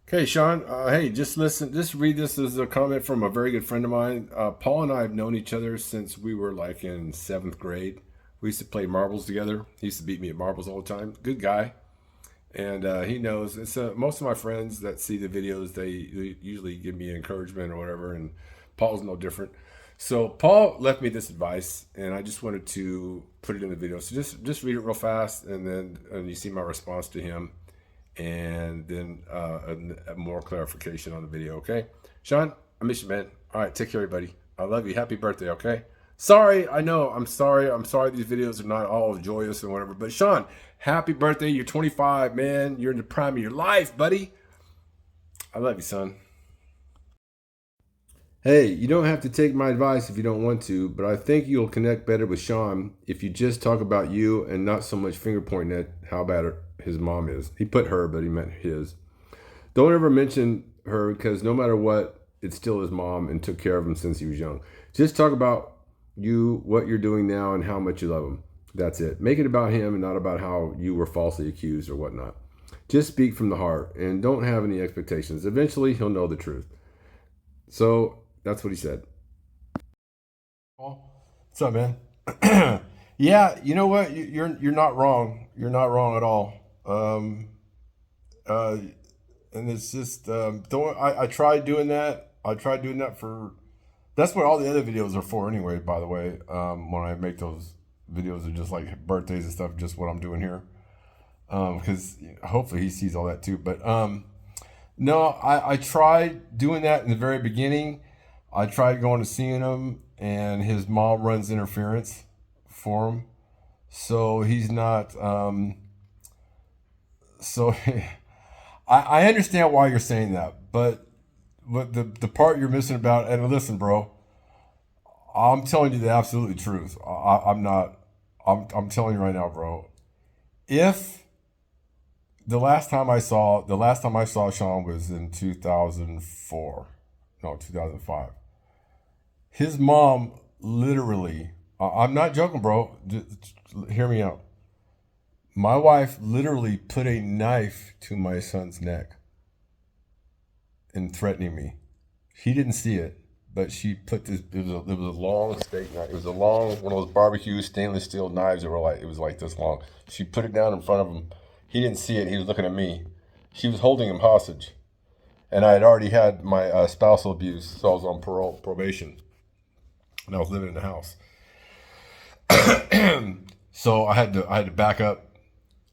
Okay, Sean. Hey, just listen. Just read this as a comment from a very good friend of mine. Paul and I have known each other since we were like in seventh grade. We used to play marbles together. He used to beat me at marbles all the time. Good guy, and he knows. It's most of my friends that see the videos. They usually give me encouragement or whatever, and Paul's no different. So Paul left me this advice, and I just wanted to put it in the video. So just read it real fast, and then you see my response to him and then a more clarification on the video. Okay, Sean, I miss you, man. All right, take care, everybody. I love you. Happy birthday. Okay. Sorry, I know. I'm sorry. I'm sorry these videos are not all joyous and whatever. But Sean, happy birthday. You're 25, man. You're in the prime of your life, buddy. I love you, son. Hey, you don't have to take my advice if you don't want to, but I think you'll connect better with Sean if you just talk about you and not so much finger pointing at how bad his mom is. He put her, but he meant his. Don't ever mention her because no matter what, it's still his mom and took care of him since he was young. Just talk about you, what you're doing now, and how much you love him. That's it. Make it about him and not about how you were falsely accused or whatnot. Just speak from the heart and don't have any expectations. Eventually, he'll know the truth. So that's what he said. What's up, man? Yeah, you know what? You're not wrong. You're not wrong at all. Uh, and it's just don't. I tried doing that. I tried doing that for. That's what all the other videos are for, anyway. By the way, when I make those videos of just like birthdays and stuff, just what I'm doing here. Because hopefully he sees all that too. But no, I tried doing that in the very beginning. I tried going to seeing him, and his mom runs interference for him, so he's not. So I understand why you're saying that, but the part you're missing about, and listen, bro, I'm telling you the absolute truth. I'm not. I'm telling you right now, bro. If the last time I saw Sean was in 2004, no 2005. His mom literally, I'm not joking, bro. Just hear me out. My wife literally put a knife to my son's neck and threatening me. He didn't see it, but she put this. It was a long steak knife. It was a long one of those barbecue stainless steel knives that were like it was like this long. She put it down in front of him. He didn't see it. He was looking at me. She was holding him hostage, and I had already had my spousal abuse, so I was on probation, and I was living in the house. So I had to back up,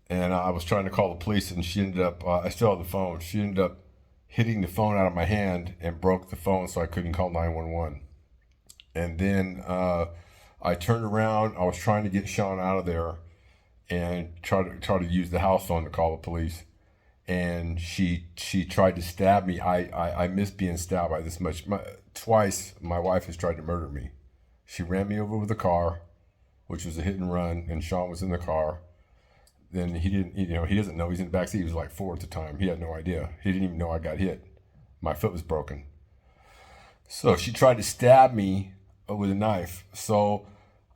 and I was trying to call the police, and she ended up. I still have the phone. She ended up hitting the phone out of my hand and broke the phone, so I couldn't call 911. And then I turned around. I was trying to get Sean out of there, and try to use the house phone to call the police. And she tried to stab me. I missed being stabbed by this much. Twice, my wife has tried to murder me. She ran me over with a car, which was a hit and run, and Sean was in the car. Then he didn't, he doesn't know he's in the backseat. He was like 4 at the time. He had no idea. He didn't even know I got hit. My foot was broken. So she tried to stab me with a knife. So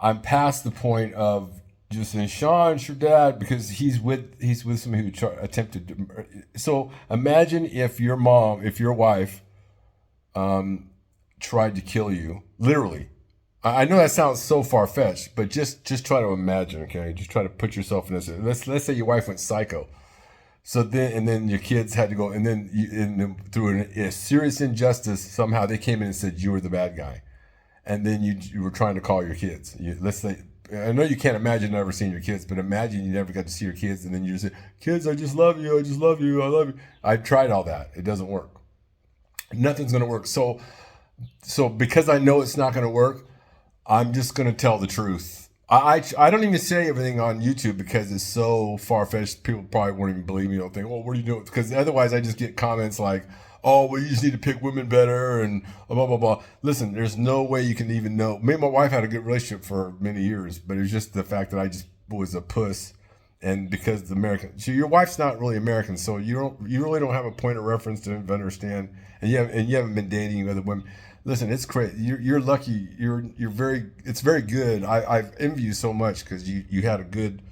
I'm past the point of just saying, Sean, it's your dad, because he's with somebody who attempted to. So imagine if your wife tried to kill you, literally. I know that sounds so far fetched, but just try to imagine, okay? Just try to put yourself in this. Let's say your wife went psycho. So then your kids had to go, and then through a serious injustice, somehow they came in and said you were the bad guy, and then you were trying to call your kids. Let's say, I know you can't imagine never seeing your kids, but imagine you never got to see your kids, and then you just say, kids, I just love you, I just love you, I love you. I've tried all that. It doesn't work. Nothing's gonna work. So because I know it's not gonna work, I'm just gonna tell the truth. I don't even say everything on YouTube because it's so far fetched. People probably won't even believe me. They'll think, "Well, what are you doing?" Because otherwise, I just get comments like, "Oh, well, you just need to pick women better," and blah blah blah. Listen, there's no way you can even know. Me and my wife had a good relationship for many years, but it was just the fact that I just was a puss, and because the American, so your wife's not really American, so you really don't have a point of reference to understand, and you haven't been dating other women. Listen, it's crazy. You're lucky. You're very. It's very good. I envy you so much because you had a good.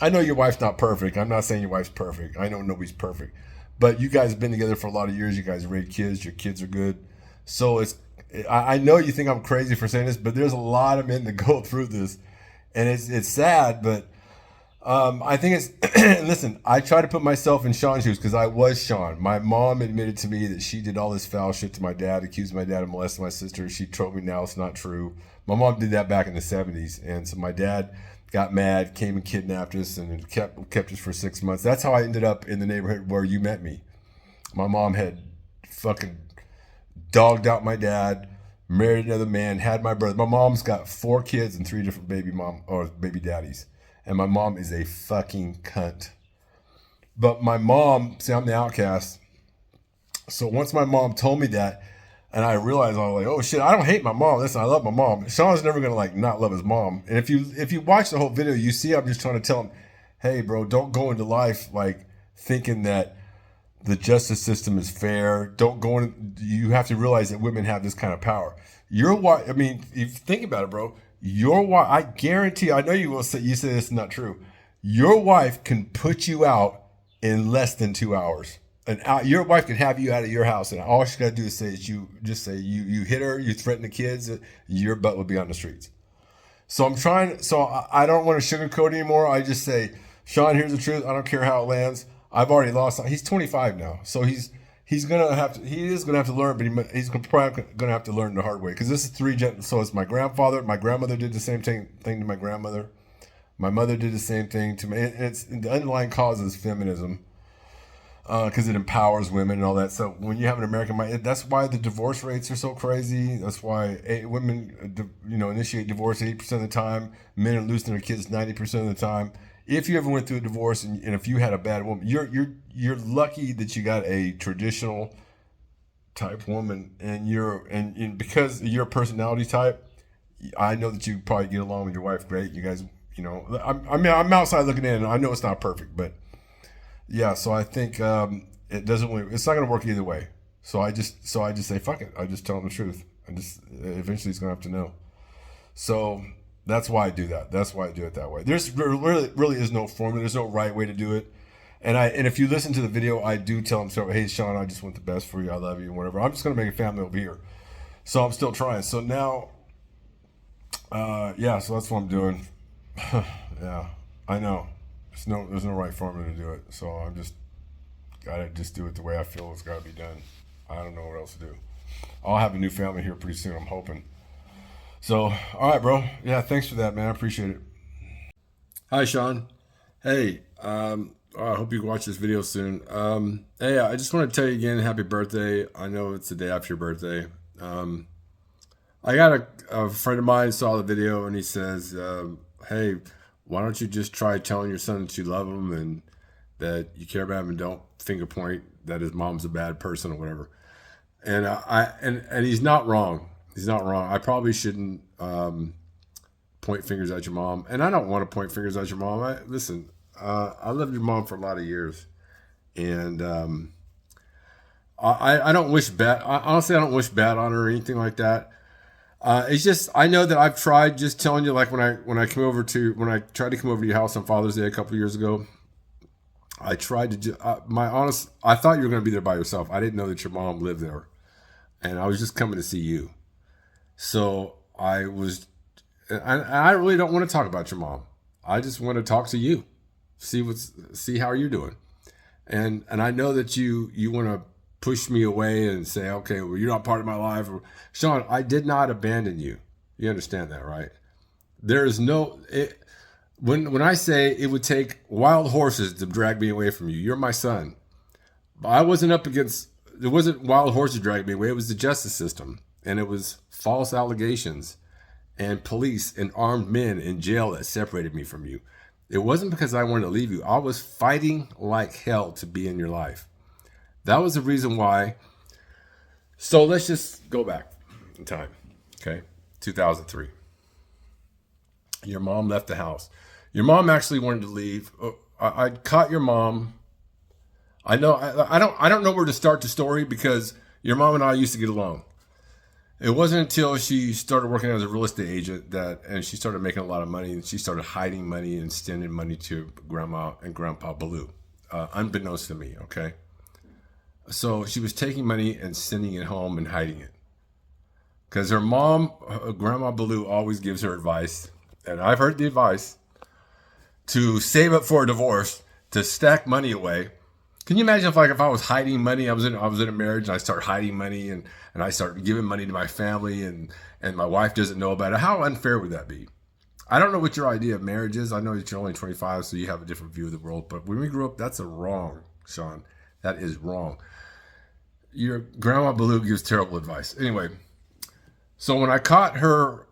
I know your wife's not perfect. I'm not saying your wife's perfect. I know nobody's perfect, But you guys have been together for a lot of years. You guys raised kids. Your kids are good. So I know you think I'm crazy for saying this, but there's a lot of men that go through this, and it's sad. But I think it's listen. I try to put myself in Sean's shoes because I was Sean. My mom admitted to me that she did all this foul shit to my dad, accused my dad of molesting my sister. She told me now it's not true. My mom did that back in the 70s, and so my dad got mad, came and kidnapped us, and kept us for 6 months. That's how I ended up in the neighborhood where you met me. My mom had fucking dogged out my dad, married another man, had my brother. My mom's got 4 kids and 3 different baby daddies. And my mom is a fucking cunt. But my mom, see, I'm the outcast. So once my mom told me that, and I realized, I was like, oh shit, I don't hate my mom. Listen, I love my mom. Sean's never gonna like not love his mom. And if you watch the whole video, you see I'm just trying to tell him, hey bro, don't go into life like thinking that the justice system is fair. Don't go in. You have to realize that women have this kind of power. Your wife, I mean, if you think about it, bro, your wife, I guarantee, I know you will say, you say this is not true. Your wife can put you out in less than 2 hours. Your wife can have you out of your house, and all she got to do is say is you hit her, you threaten the kids, your butt will be on the streets. So I don't want to sugarcoat anymore. I just say, Sean, here's the truth. I don't care how it lands. I've already lost. He's 25 now, so he is gonna have to learn, but he's probably gonna have to learn the hard way because this is 3 gen. So it's my grandfather. My grandmother did the same thing to my grandmother. My mother did the same thing to me. It's the underlying cause is feminism. Because it empowers women and all that. So when you have an American mind, that's why the divorce rates are so crazy. That's why women, initiate divorce 80% of the time. Men are losing their kids 90% of the time. If you ever went through a divorce and if you had a bad woman, you're lucky that you got a traditional type woman, and because you're a personality type, I know that you probably get along with your wife great. You guys, I'm outside looking in, and I know it's not perfect, but. Yeah, so I think it's not going to work either way. So I just say fuck it. I just tell him the truth. And just eventually he's going to have to know. So that's why I do that. That's why I do it that way. There's really is no formula. There's no right way to do it. And if you listen to the video, I do tell him, so hey Sean, I just want the best for you. I love you and whatever. I'm just going to make a family over here. So I'm still trying. So now, so that's what I'm doing. Yeah, I know. There's no right formula to do it. So I'm just gotta just do it the way I feel it's gotta be done. I don't know what else to do. I'll have a new family here pretty soon, I'm hoping. So, all right, bro. Yeah, thanks for that, man. I appreciate it. Hi, Sean. Hey, I hope you watch this video soon. Hey, I just want to tell you again, happy birthday. I know it's the day after your birthday. I got a friend of mine saw the video and he says, hey, why don't you just try telling your son that you love him and that you care about him and don't finger point that his mom's a bad person or whatever. And and he's not wrong. He's not wrong. I probably shouldn't point fingers at your mom, and I don't want to point fingers at your mom. I loved your mom for a lot of years, and I don't wish bad. Honestly, I don't wish bad on her or anything like that. It's just I know that I've tried just telling you, like when I tried to come over to your house on Father's Day a couple of years ago. I tried to I thought you were going to be there by yourself. I didn't know that your mom lived there, and I was just coming to see you. So I really don't want to talk about your mom. I just want to talk to you, see how you're doing, and I know that you want to push me away and say, okay, well, you're not part of my life. Sean, I did not abandon you. You understand that, right? There is when I say it would take wild horses to drag me away from you, you're my son. I wasn't there wasn't wild horses dragging me away. It was the justice system. And it was false allegations and police and armed men in jail that separated me from you. It wasn't because I wanted to leave you. I was fighting like hell to be in your life. That was the reason why. So let's just go back in time. Okay. 2003. Your mom left the house. Your mom actually wanted to leave. I caught your mom. I know. I don't know where to start the story because your mom and I used to get along. It wasn't until she started working as a real estate agent and she started making a lot of money, and she started hiding money and sending money to Grandma and Grandpa Baloo, unbeknownst to me. Okay. So she was taking money and sending it home and hiding it. Because her mom, Grandma Baloo, always gives her advice, and I've heard the advice, to save up for a divorce, to stack money away. Can you imagine if I was hiding money? I was in a marriage and I start hiding money and I start giving money to my family and my wife doesn't know about it. How unfair would that be? I don't know what your idea of marriage is. I know that you're only 25, so you have a different view of the world. But when we grew up, that's a wrong, Sean. That is wrong. Your Grandma Baloo gives terrible advice. Anyway, so when I caught her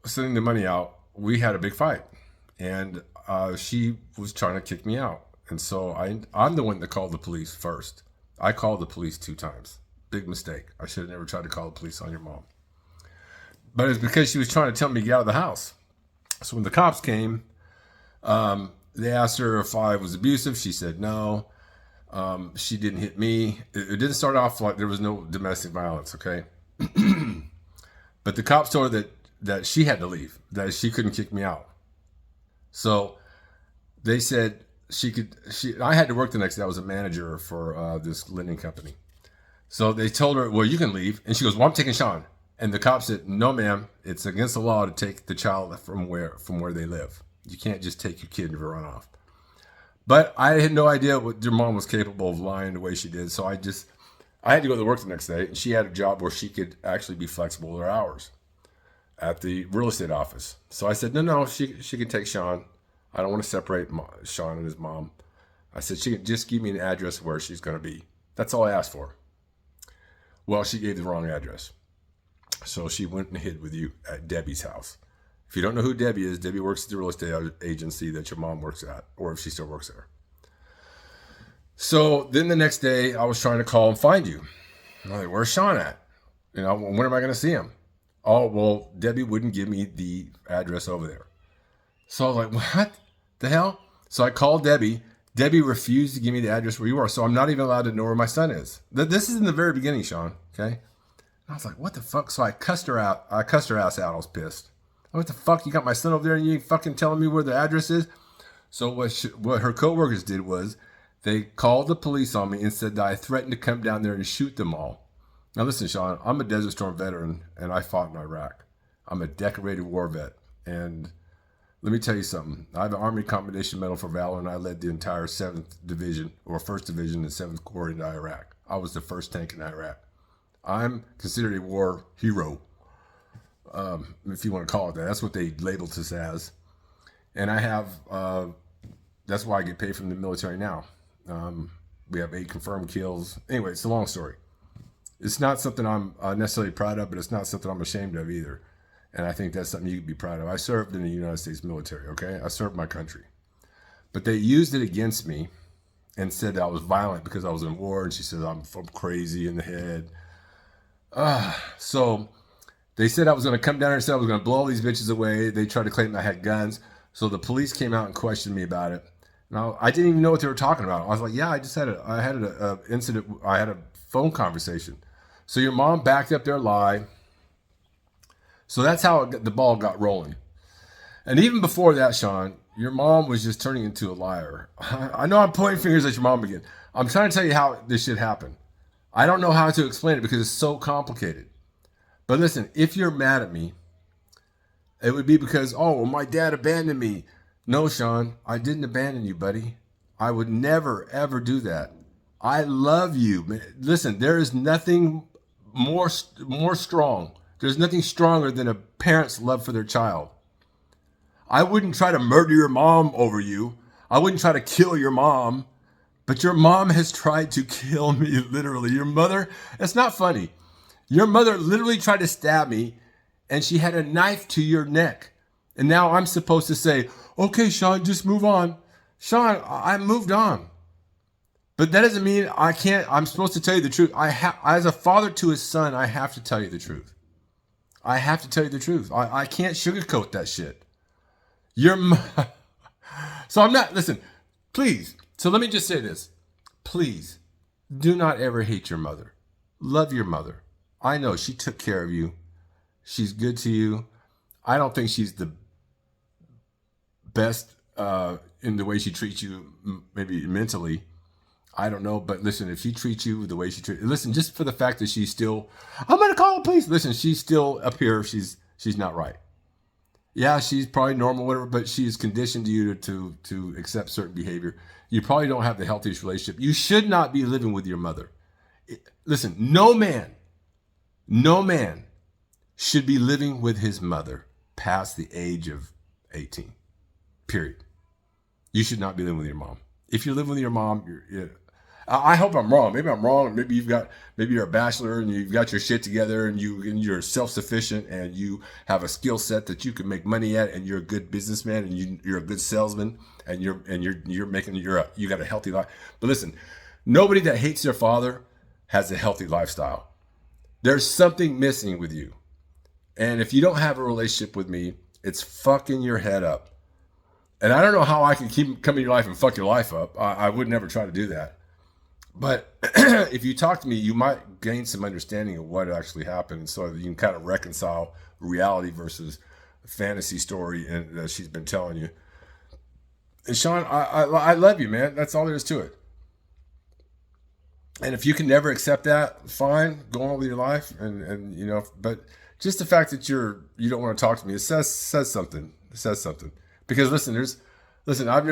sending the money out, we had a big fight, and she was trying to kick me out. And so I'm the one that called the police first. I called the police 2 times. Big mistake. I should have never tried to call the police on your mom. But it's because she was trying to tell me to get out of the house. So when the cops came, they asked her if I was abusive. She said no. She didn't hit me. It didn't start off like there was no domestic violence, okay? But the cops told her that she had to leave, that she couldn't kick me out. So they said I had to work the next day. I was a manager for this lending company. So they told her, well, you can leave. And she goes, well, I'm taking Sean. And the cop said, no, ma'am, it's against the law to take the child from where they live. You can't just take your kid and run off. But I had no idea what your mom was capable of lying the way she did. So I had to go to work the next day. And she had a job where she could actually be flexible with her hours at the real estate office. So I said, no, she can take Sean. I don't want to separate Sean and his mom. I said, she can just give me an address where she's going to be. That's all I asked for. Well, she gave the wrong address. So she went and hid with you at Debbie's house. If you don't know who Debbie is, Debbie works at the real estate agency that your mom works at, or if she still works there. So then the next day, I was trying to call and find you. I'm like, where's Sean at? When am I going to see him? Oh, well, Debbie wouldn't give me the address over there. So I was like, what the hell? So I called Debbie. Debbie refused to give me the address where you are. So I'm not even allowed to know where my son is. This is in the very beginning, Sean. Okay. I was like, what the fuck? So I cussed her out. I cussed her ass out. I was pissed. What the fuck? You got my son over there and you ain't fucking telling me where the address is? So what her coworkers did was they called the police on me and said that I threatened to come down there and shoot them all. Now listen, Sean, I'm a Desert Storm veteran and I fought in Iraq. I'm a decorated war vet. And let me tell you something. I have an Army Commendation Medal for Valor and I led the entire 7th Division or 1st Division and 7th Corps into Iraq. I was the first tank in Iraq. I'm considered a war hero, if you want to call it that. That's what they labeled us as. And I have, that's why I get paid from the military now. We have 8 confirmed kills. Anyway, it's a long story. It's not something I'm necessarily proud of, but it's not something I'm ashamed of either. And I think that's something you can be proud of. I served in the United States military, okay? I served my country. But they used it against me and said that I was violent because I was in war. And she said I'm crazy in the head. So they said I was going to come down here and said I was going to blow all these bitches away. They tried to claim I had guns. So the police came out and questioned me about it. Now, I didn't even know what they were talking about. I was like, yeah, I had an incident. I had a phone conversation. So your mom backed up their lie. So that's how the ball got rolling. And even before that, Sean, your mom was just turning into a liar. I know I'm pointing fingers at your mom again. I'm trying to tell you how this shit happened. I don't know how to explain it because it's so complicated. But listen, if you're mad at me, it would be because, oh, well, my dad abandoned me. No, Sean, I didn't abandon you, buddy. I would never, ever do that. I love you. Listen, there is nothing more strong. There's nothing stronger than a parent's love for their child. I wouldn't try to murder your mom over you. I wouldn't try to kill your mom. But your mom has tried to kill me, literally. Your mother, it's not funny. Your mother literally tried to stab me, and she had a knife to your neck. And now I'm supposed to say, okay, Sean, just move on. Sean, I moved on. But that doesn't mean I can't. I'm supposed to tell you the truth. As a father to his son, I have to tell you the truth. I have to tell you the truth. I can't sugarcoat that shit. So I'm not, listen, please. So let me just say this. Please, do not ever hate your mother. Love your mother. I know she took care of you. She's good to you. I don't think she's the best in the way she treats you, maybe mentally. I don't know, but listen, if she treats you the way she treats, listen, just for the fact that she's still, I'm gonna call the police. Listen, she's still up here. She's not right. Yeah, she's probably normal, whatever, but she's conditioned you to accept certain behavior. You probably don't have the healthiest relationship. You should not be living with your mother. Listen, no man should be living with his mother past the age of 18. Period. You should not be living with your mom. If you're living with your mom, I hope I'm wrong. Maybe I'm wrong. Maybe you're a bachelor and you've got your shit together and you're self-sufficient and you have a skill set that you can make money at and you're a good businessman and you're a good salesman and you got a healthy life. But listen, nobody that hates their father has a healthy lifestyle. There's something missing with you. And if you don't have a relationship with me, it's fucking your head up. And I don't know how I can keep coming to your life and fuck your life up. I would never try to do that. But if you talk to me, you might gain some understanding of what actually happened so that you can kind of reconcile reality versus fantasy story that she's been telling you. And Sean, I love you, man. That's all there is to it. And if you can never accept that, fine, go on with your life. And you know, but just the fact that you don't want to talk to me, it says something. It says something. Because listen, I've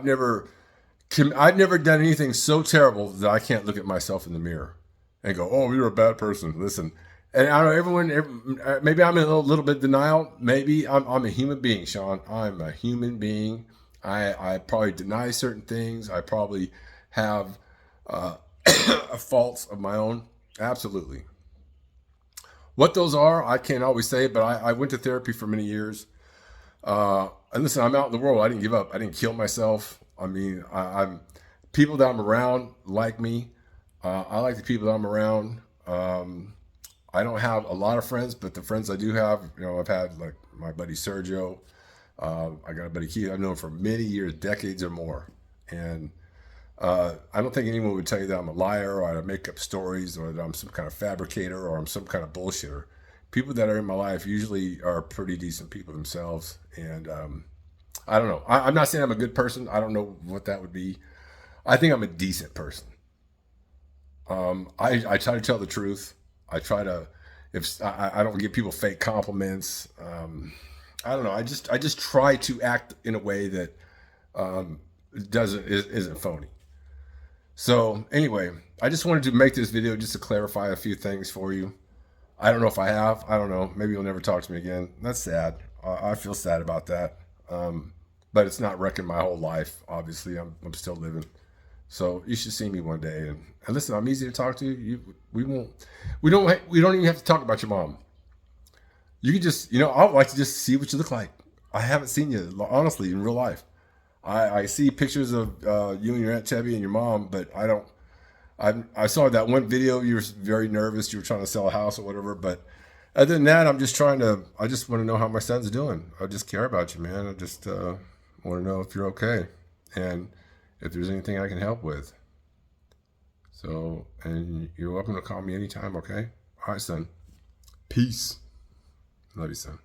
never done anything so terrible that I can't look at myself in the mirror and go, "Oh, you're a bad person." Listen, and I know maybe I'm in a little bit of denial. Maybe I'm a human being, Sean. I'm a human being. I probably deny certain things. I probably have faults of my own. Absolutely. What those are, I can't always say, but I went to therapy for many years. And listen, I'm out in the world. I didn't give up. I didn't kill myself. I mean, I'm people that I'm around like me. I like the people that I'm around. I don't have a lot of friends, but the friends I do have, you know, I've had like my buddy Sergio. I got a buddy Keith I've known for many years, decades or more. And I don't think anyone would tell you that I'm a liar or I make up stories or that I'm some kind of fabricator or I'm some kind of bullshitter. People that are in my life usually are pretty decent people themselves. And I don't know. I'm not saying I'm a good person. I don't know what that would be. I think I'm a decent person. I try to tell the truth. I try to, if I don't give people fake compliments. I don't know. I just try to act in a way that isn't phony. So anyway, I just wanted to make this video just to clarify a few things for you. I don't know if I have. I don't know. Maybe you'll never talk to me again. That's sad. I feel sad about that. But it's not wrecking my whole life. Obviously, I'm still living. So you should see me one day. And listen, I'm easy to talk to. We don't even have to talk about your mom. You can just, I'd like to just see what you look like. I haven't seen you, honestly, in real life. I see pictures of you and your Aunt Tebby and your mom, but I saw that one video. You were very nervous. You were trying to sell a house or whatever. But other than that, I just want to know how my son's doing. I just care about you, man. I just want to know if you're okay and if there's anything I can help with. So, and you're welcome to call me anytime, okay? All right, son. Peace. Love you, son.